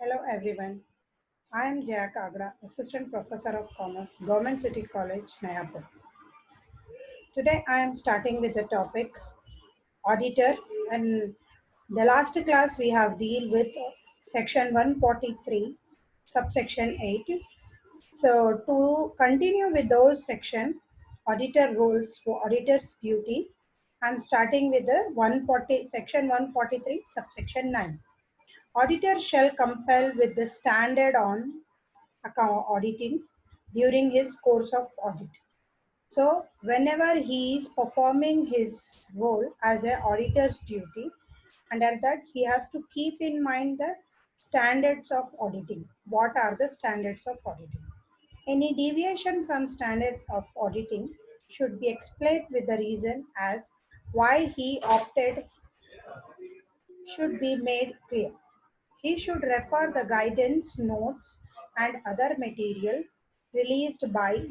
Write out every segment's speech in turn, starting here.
Hello everyone. I am Jaya Kagra, Assistant Professor of Commerce, Government City College, Nayapur. Today I am starting with the topic auditor, and the last class we have deal with section 143 subsection 8. So to continue with those section auditor rules for auditor's duty, I am starting with the 140 section 143 subsection 9. Auditor shall compel with the standard on account auditing during his course of audit. So whenever he is performing his role as an auditor's duty, under that he has to keep in mind the standards of auditing. What are the standards of auditing? Any deviation from standard of auditing should be explained with the reason as why he opted should be made clear. He should refer the guidance notes and other material released by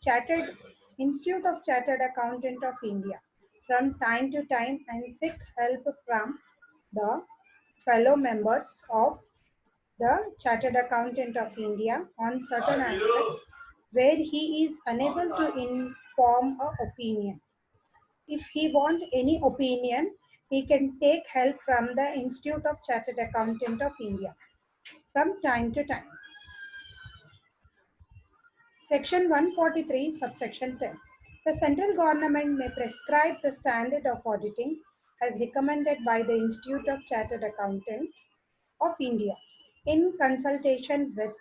Chartered Institute of Chartered Accountant of India from time to time and seek help from the fellow members of the Chartered Accountant of India on certain aspects where he is unable to inform a opinion. If he want any opinion, he can take help from the Institute of Chartered Accountant of India from time to time. Section 143, subsection 10. The central government may prescribe the standard of auditing as recommended by the Institute of Chartered Accountant of India in consultation with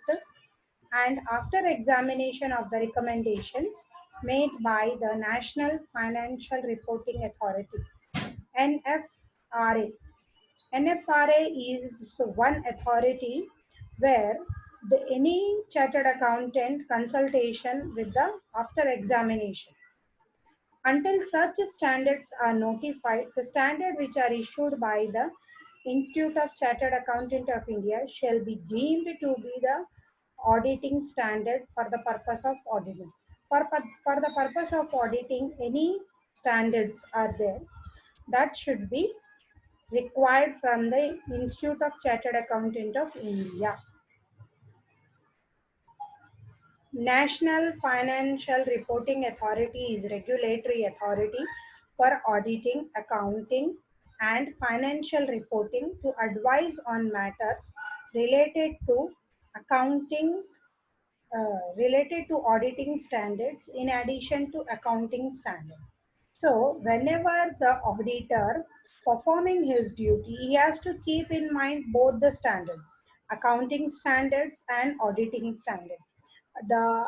and after examination of the recommendations made by the National Financial Reporting Authority NFRA. NFRA is one authority where any chartered accountant consultation with the after examination. Until such standards are notified, the standard which are issued by the Institute of Chartered Accountant of India shall be deemed to be the auditing standard for the purpose of auditing. For the purpose of auditing, any standards are there that should be required from the Institute of Chartered Accountant of India. National Financial Reporting Authority is regulatory authority for auditing, accounting, and financial reporting to advise on matters related to accounting, related to auditing standards in addition to accounting standards. So, whenever the auditor performing his duty, he has to keep in mind both the standards, accounting standards and auditing standards. The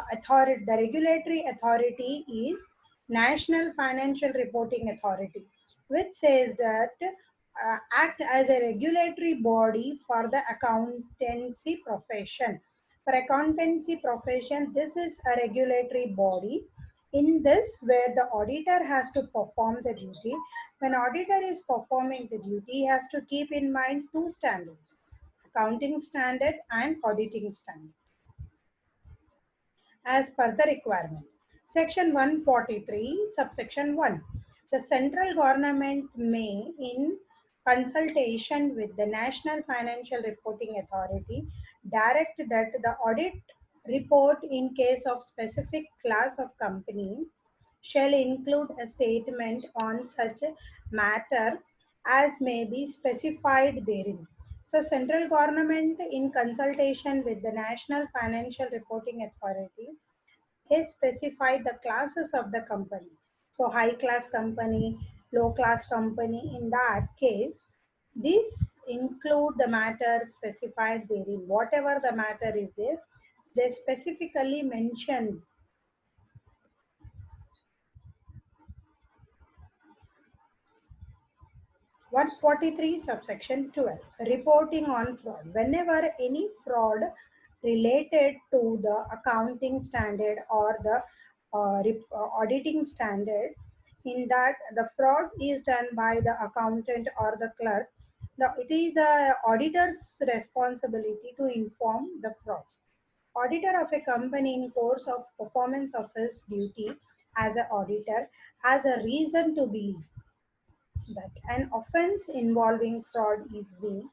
regulatory authority is National Financial Reporting Authority, which says that act as a regulatory body for the accountancy profession. For accountancy profession, this is a regulatory body. In this, where the auditor has to perform the duty, when auditor is performing the duty, he has to keep in mind two standards, accounting standard and auditing standard as per the requirement. Section 143, subsection 1. The central government may, in consultation with the National Financial Reporting Authority, direct that the audit report in case of specific class of company shall include a statement on such a matter as may be specified therein. So, central government, in consultation with the National Financial Reporting Authority, has specified the classes of the company. So, high class company, low class company. In that case, this include the matter specified therein. Whatever the matter is there, they specifically mention 143 subsection 12 reporting on fraud. Whenever any fraud related to the accounting standard or the auditing standard, in that the fraud is done by the accountant or the clerk, it is a auditor's responsibility to inform the fraud. Auditor of a company in course of performance of his duty as an auditor has a reason to believe that an offense involving fraud is being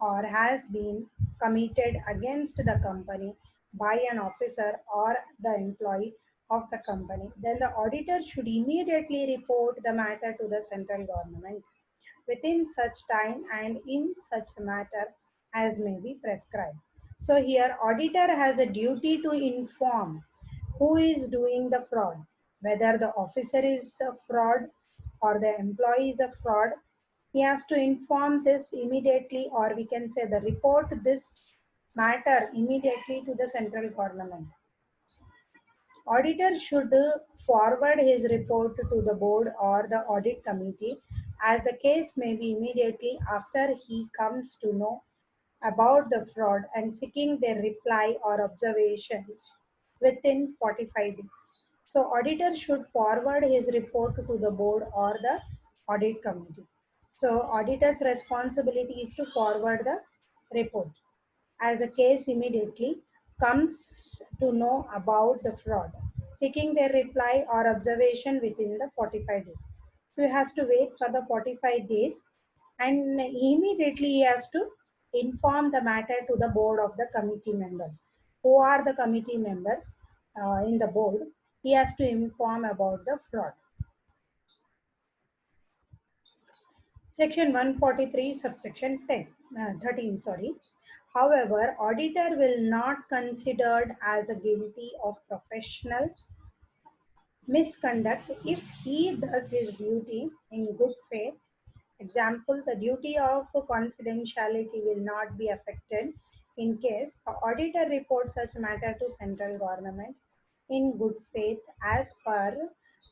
or has been committed against the company by an officer or the employee of the company, then the auditor should immediately report the matter to the central government within such time and in such a matter as may be prescribed. So here auditor has a duty to inform who is doing the fraud, whether the officer is a fraud or the employee is a fraud. He has to inform this immediately, or we can say the report this matter immediately to the central government. Auditor should forward his report to the board or the audit committee, as the case may be immediately after he comes to know about the fraud and seeking their reply or observations within 45 days. So auditor should forward his report to the board or the audit committee. So auditor's responsibility is to forward the report as a case immediately comes to know about the fraud, seeking their reply or observation within the 45 days. So he has to wait for the 45 days and immediately he has to inform the matter to the board of the committee members. Who are the committee members in the board? He has to inform about the fraud. Section 143, subsection 13, sorry. However, auditor will not considered as a guilty of professional misconduct if he does his duty in good faith. Example, the duty of confidentiality will not be affected in case the auditor reports such matter to central government in good faith as per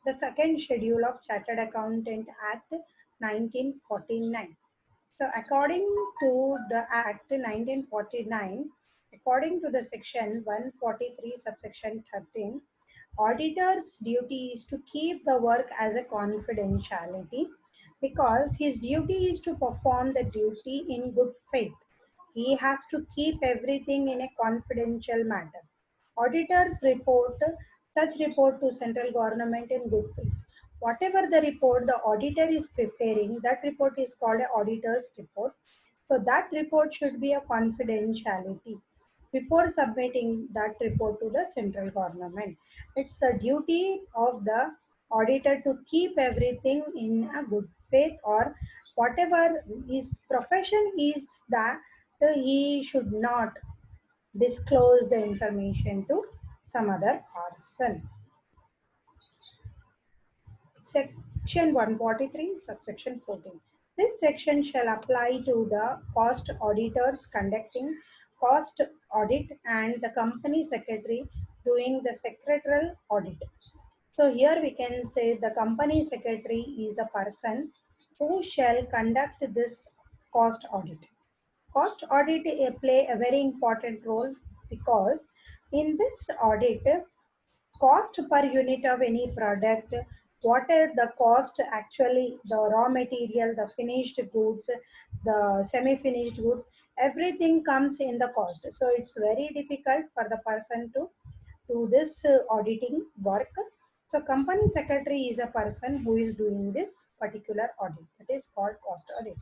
the second schedule of Chartered Accountant Act 1949. So according to the Act 1949, according to the section 143 subsection 13, auditor's duty is to keep the work as a confidentiality because his duty is to perform the duty in good faith. He has to keep everything in a confidential matter. Auditors report such report to central government in good faith. Whatever the report the auditor is preparing, that report is called an auditor's report. So that report should be a confidentiality before submitting that report to the central government. It's the duty of the auditor to keep everything in a good faith, or whatever his profession is, that he should not disclose the information to some other person. Section 143, subsection 14. This section shall apply to the cost auditors conducting cost audit and the company secretary doing the secretarial audit. So here we can say the company secretary is a person who shall conduct this cost audit. Cost audit play a very important role because in this audit, cost per unit of any product, what is the cost actually, the raw material, the finished goods, the semi-finished goods, everything comes in the cost. So it's very difficult for the person to do this auditing work. So company secretary is a person who is doing this particular audit, that is called cost audit.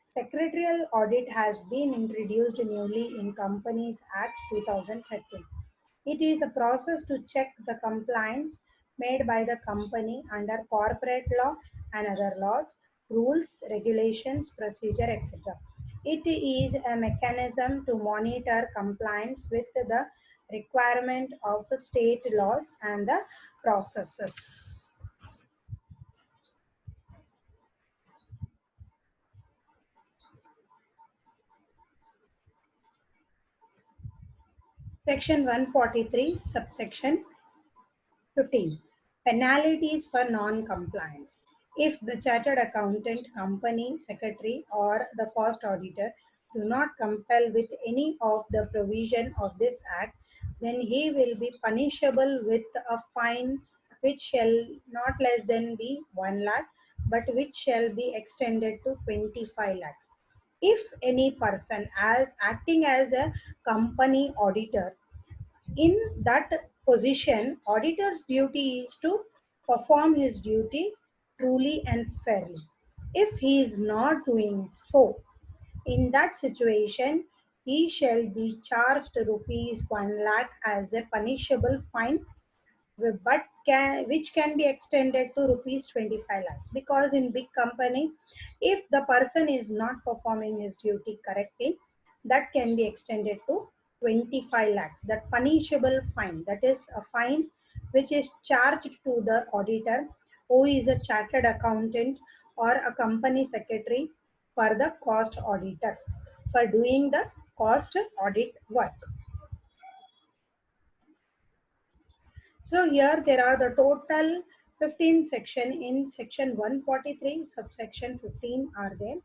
Secretarial audit has been introduced newly in Companies Act 2013. It is a process to check the compliance made by the company under corporate law and other laws, rules, regulations, procedure, etc. It is a mechanism to monitor compliance with the requirement of state laws and the processes. Section 143, subsection 15. Penalties for non-compliance. If the chartered accountant, company secretary, or the cost auditor do not compel with any of the provision of this act, then he will be punishable with a fine which shall not less than be 1 lakh, but which shall be extended to 25 lakhs. If any person as acting as a company auditor, in that position, auditor's duty is to perform his duty truly and fairly. If he is not doing so, In that situation, he shall be charged rupees 1 lakh as a punishable fine, which can be extended to rupees 25 lakhs, because in big company, if the person is not performing his duty correctly, that can be extended to 25 lakhs. That punishable fine, that is a fine which is charged to the auditor, who is a chartered accountant or a company secretary, for the cost auditor, for doing the cost audit work. So here there are the total 15 section. In section 143, subsection 15 are there.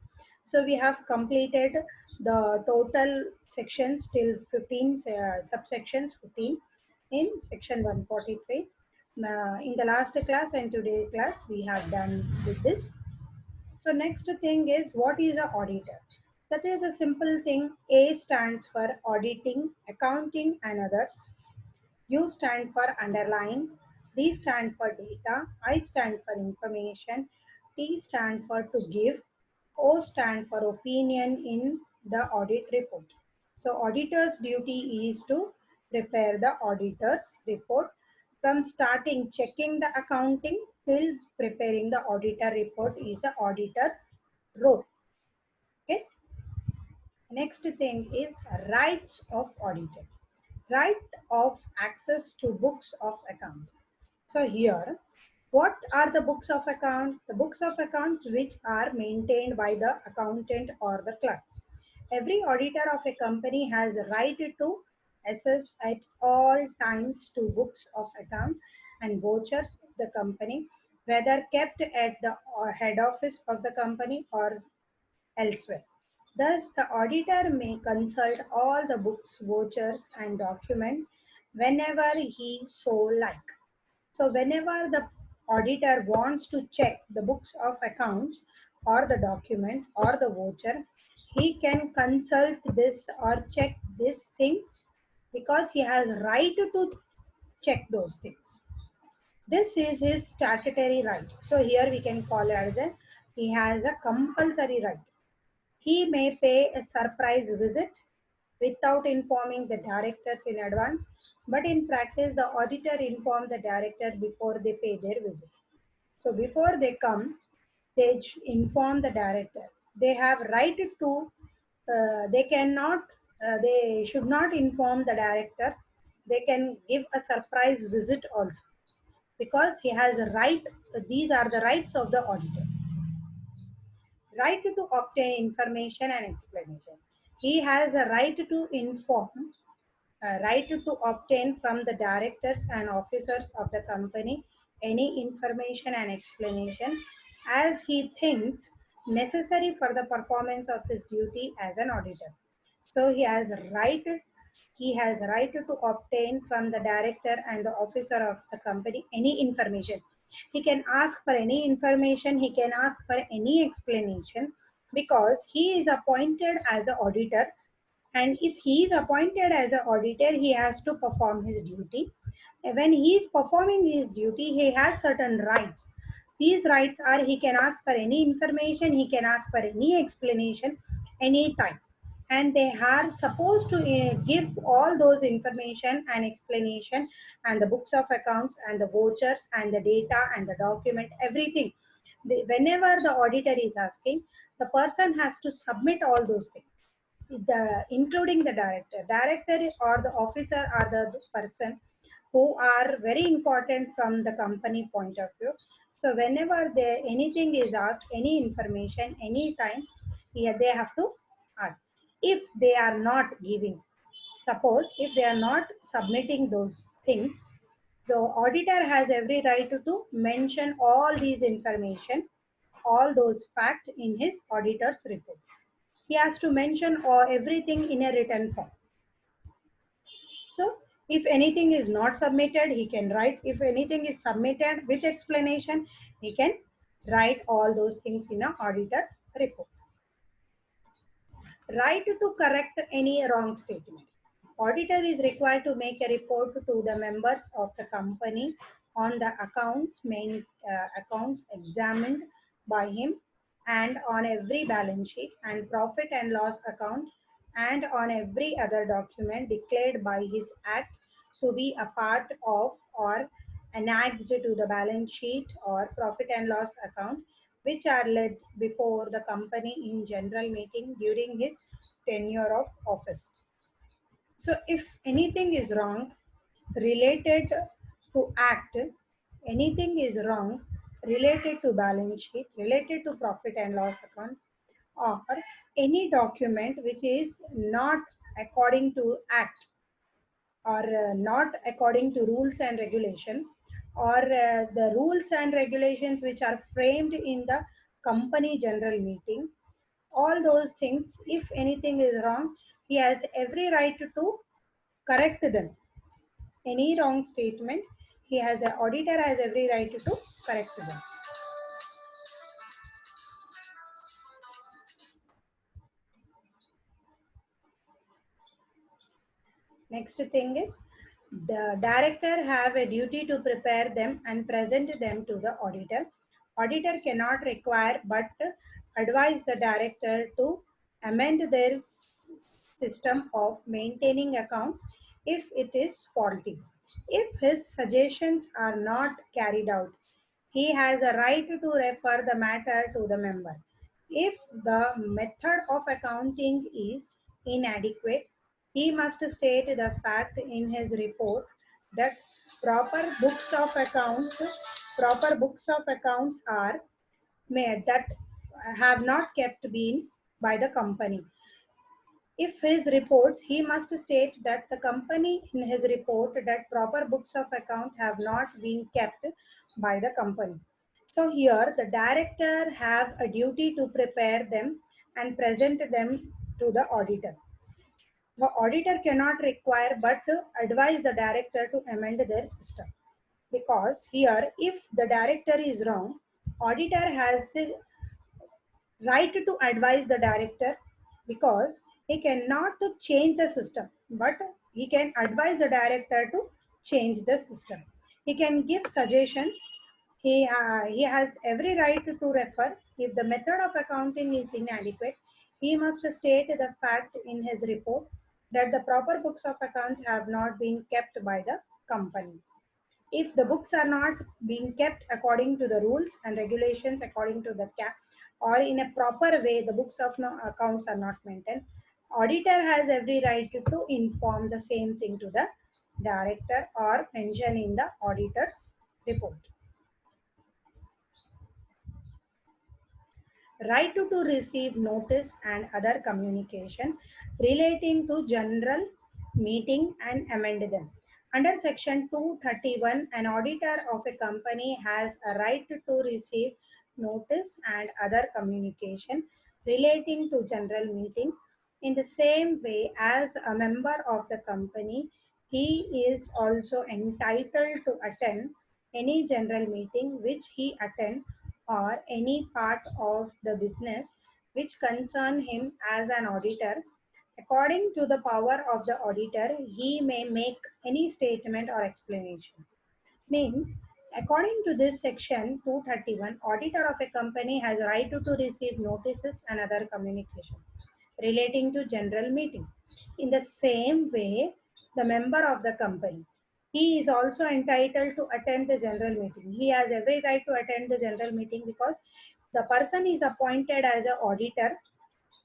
So we have completed the total sections till 15, subsections 15 in section 143. In the last class and today's class, we have done with this. So next thing is, what is a auditor? That is a simple thing. A stands for auditing, accounting and others. U stand for underline, D stand for data, I stand for information, T stand for to give, O stand for opinion in the audit report. So auditor's duty is to prepare the auditor's report, from starting checking the accounting till preparing the auditor report is the auditor role. Okay. Next thing is rights of auditor. Right of access to books of account. So here, what are the books of account? The books of accounts which are maintained by the accountant or the clerk. Every auditor of a company has a right to access at all times to books of account and vouchers of the company, whether kept at the head office of the company or elsewhere. Thus, the auditor may consult all the books, vouchers, and documents whenever he so like. So, whenever the auditor wants to check the books of accounts or the documents or the voucher, he can consult this or check these things, because he has right to check those things. This is his statutory right. So here we can call it as a, he has a compulsory right. He may pay a surprise visit without informing the directors in advance, but in practice, the auditor informs the director before they pay their visit. So before they come, they inform the director. They have right to, they cannot, they should not inform the director. They can give a surprise visit also, because he has a right. These are the rights of the auditor. Right to obtain information and explanation. He has a right to inform, a right to obtain from the directors and officers of the company any information and explanation as he thinks necessary for the performance of his duty as an auditor. So he has right to obtain from the director and the officer of the company any information. He can ask for any information, he can ask for any explanation, because he is appointed as an auditor, and if he is appointed as an auditor, he has to perform his duty. When he is performing his duty, he has certain rights. These rights are, he can ask for any information, he can ask for any explanation anytime, and they are supposed to give all those information and explanation, and the books of accounts and the vouchers and the data and the document, everything. Whenever the auditor is asking, the person has to submit all those things, including the director or the officer are the person who are very important from the company point of view. So whenever anything is asked, any information, anytime, yeah, they have to ask. If they are not giving, suppose if they are not submitting those things, the auditor has every right to mention all these information, all those facts in his auditor's report. He has to mention everything in a written form. So if anything is not submitted, he can write. If anything is submitted with explanation, he can write all those things in a auditor report. Right to correct any wrong statement. Auditor is required to make a report to the members of the company on the accounts examined by him, and on every balance sheet and profit and loss account and on every other document declared by his act to be a part of or annexed to the balance sheet or profit and loss account, which are laid before the company in general meeting during his tenure of office. So if anything is wrong related to act, anything is wrong related to balance sheet, related to profit and loss account, or any document which is not according to act or not according to rules and regulation, or the rules and regulations which are framed in the company general meeting, all those things, if anything is wrong, he has every right to correct them. Any wrong statement, he has an auditor has every right to correct them. Next thing is, the director have a duty to prepare them and present them to the auditor. Auditor cannot require but advise the director to amend their system of maintaining accounts if it is faulty. If his suggestions are not carried out, he has a right to refer the matter to the member. If the method of accounting is inadequate, he must state the fact in his report that proper books of accounts, proper books of accounts are made that have not kept been by the company. If his reports, he must state that the company in his report that proper books of account have not been kept by the company. So here the director have a duty to prepare them and present them to the auditor. The auditor cannot require but advise the director to amend their system, because here if the director is wrong, auditor has right to advise the director, because he cannot to change the system, but he can advise the director to change the system. He can give suggestions. He has every right to refer. If the method of accounting is inadequate, he must state the fact in his report that the proper books of account have not been kept by the company. If the books are not being kept according to the rules and regulations, according to the cap, or in a proper way the books of no accounts are not maintained, auditor has every right to inform the same thing to the director or mention in the auditor's report. Right to receive notice and other communication relating to general meeting and amend them. Under section 231, an auditor of a company has a right to receive notice and other communication relating to general meeting. In the same way as a member of the company, he is also entitled to attend any general meeting which he attend, or any part of the business which concern him as an auditor. According to the power of the auditor, he may make any statement or explanation. Means, according to this section 231, auditor of a company has a right to receive notices and other communication relating to general meeting. In the same way, the member of the company, he is also entitled to attend the general meeting. He has every right to attend the general meeting because the person is appointed as an auditor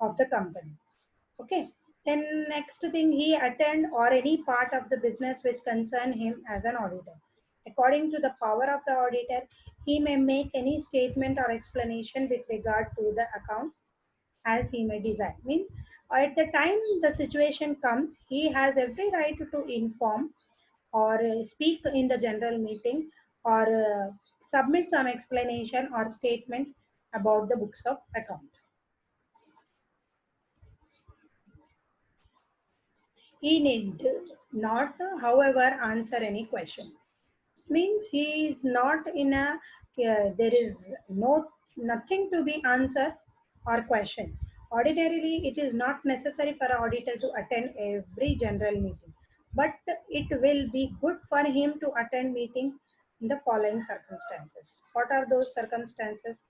of the company. Okay. Then next thing, he attend or any part of the business which concern him as an auditor. According to the power of the auditor, he may make any statement or explanation with regard to the accounts as he may desire. Mean, at the time the situation comes, he has every right to inform or speak in the general meeting, or submit some explanation or statement about the books of account. He need not, however, answer any question. Means he is not in a, there is nothing to be answered or question. Ordinarily, it is not necessary for an auditor to attend every general meeting, but it will be good for him to attend meeting in the following circumstances. What are those circumstances?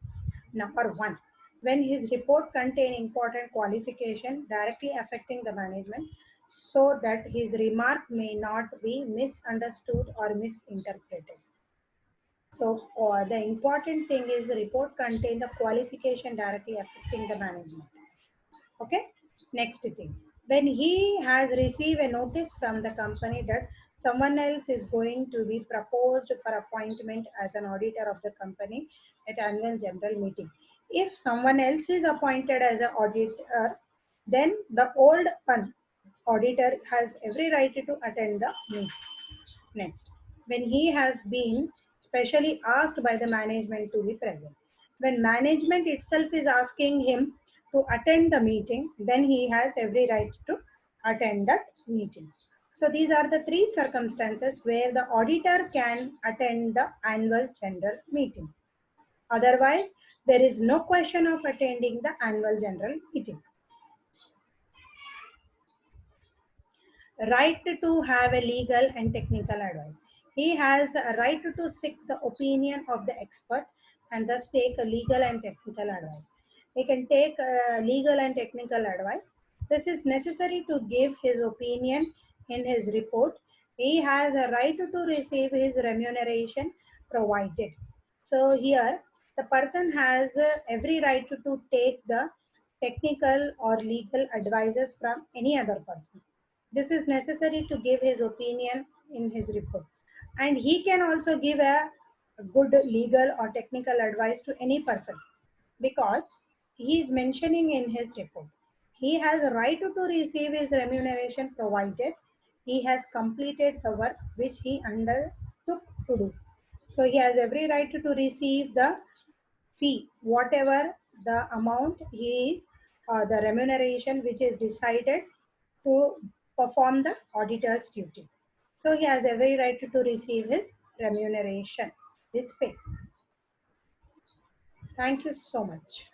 Number one, when his report contain important qualification directly affecting the management so that his remark may not be misunderstood or misinterpreted. So the important thing is the report contain the qualification directly affecting the management. Okay. Next thing, when he has received a notice from the company that someone else is going to be proposed for appointment as an auditor of the company at annual general meeting. If someone else is appointed as an auditor, then the old one auditor has every right to attend the meeting. Next, when he has been specially asked by the management to be present. When management itself is asking him to attend the meeting, then he has every right to attend that meeting. So these are the three circumstances where the auditor can attend the annual general meeting. Otherwise, there is no question of attending the annual general meeting. Right to have a legal and technical advice. He has a right to seek the opinion of the expert and thus take a legal and technical advice. He can take legal and technical advice. This is necessary to give his opinion in his report. He has a right to receive his remuneration provided. So here the person has every right to take the technical or legal advices from any other person. This is necessary to give his opinion in his report. And he can also give a good legal or technical advice to any person because he is mentioning in his report. He has a right to receive his remuneration provided he has completed the work which he undertook to do. So he has every right to receive the fee, whatever the amount he is, the remuneration which is decided to perform the auditor's duty. So he has every right to receive his remuneration, his pay. Thank you so much.